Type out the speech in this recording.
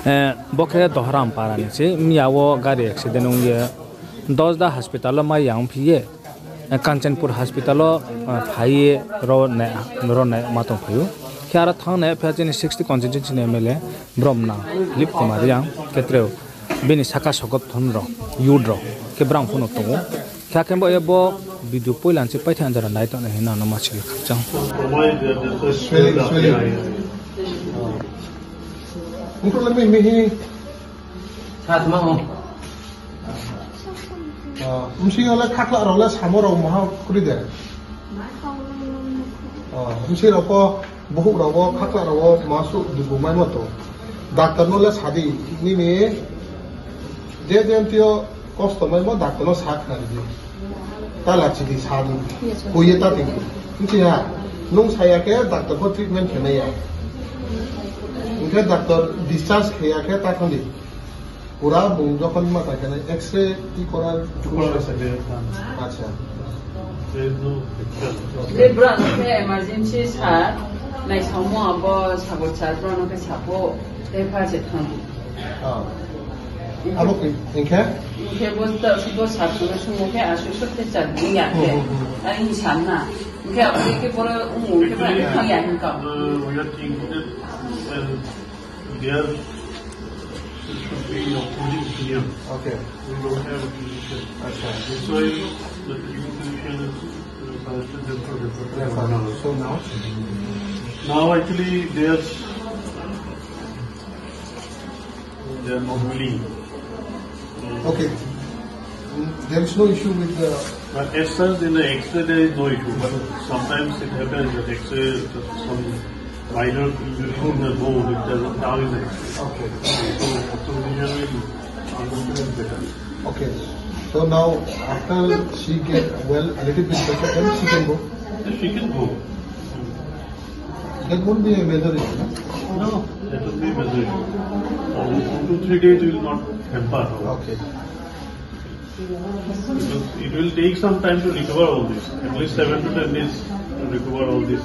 Bokhe dohram parani che miawo gari accident ungye dosda hospital ma yang phiye Kanchanpur hospital phaiye ro ne matong phayu kyara thane phajeni 60 constituency MLA Bromna Lip Kumar yang ketreo bini saka sokop thonro yudro ke brang phono tongo kyakembo ebo video poilan che paithan jara nai ton hina no machil khachang Untuk lebih mihi saat mau mesti oleh kakak oleh sama orang maha kuri deh mesti roko buku roko kakak roko masuk di rumah itu dokter oleh sadi ini nih dia tio customer mau dokter oleh saat nanti talah jadi sadi kuya tadi mesti ya nung saya ke dokter buat treatment kena ya उनके doctor discharge किया क्या ताकि नहीं पूरा बुंदो कौन मत आया ना एक्सरे की कोरा अच्छा लेब्रा के इमरजेंसी साथ नहीं समूह अब साबुत साबुत के साबु देखा जेठा अब इनके वो साबुत के समूह के आशुष के चलनी आके अरे शाना इनके अब के पूरा उनके पूरा देखा या इनका There should be opposing opinion. Okay. We don't have a position. That's why the position is suggested for referral. So now actually they are not willing. Okay. There is no issue with the. But as such in the X-ray there is no issue. But sometimes it happens that X-ray some minor injury in the bone, it doesn't down in the X-ray. Okay. So usually understand better. Okay. So now after she get well a little bit better, then she can go. Yes, she can go. That won't be a major issue. No, that will be a major issue. 2 to 3 days will not hamper her. Okay. Because it will take some time to recover all this. At least 7 to 10 days to recover all this.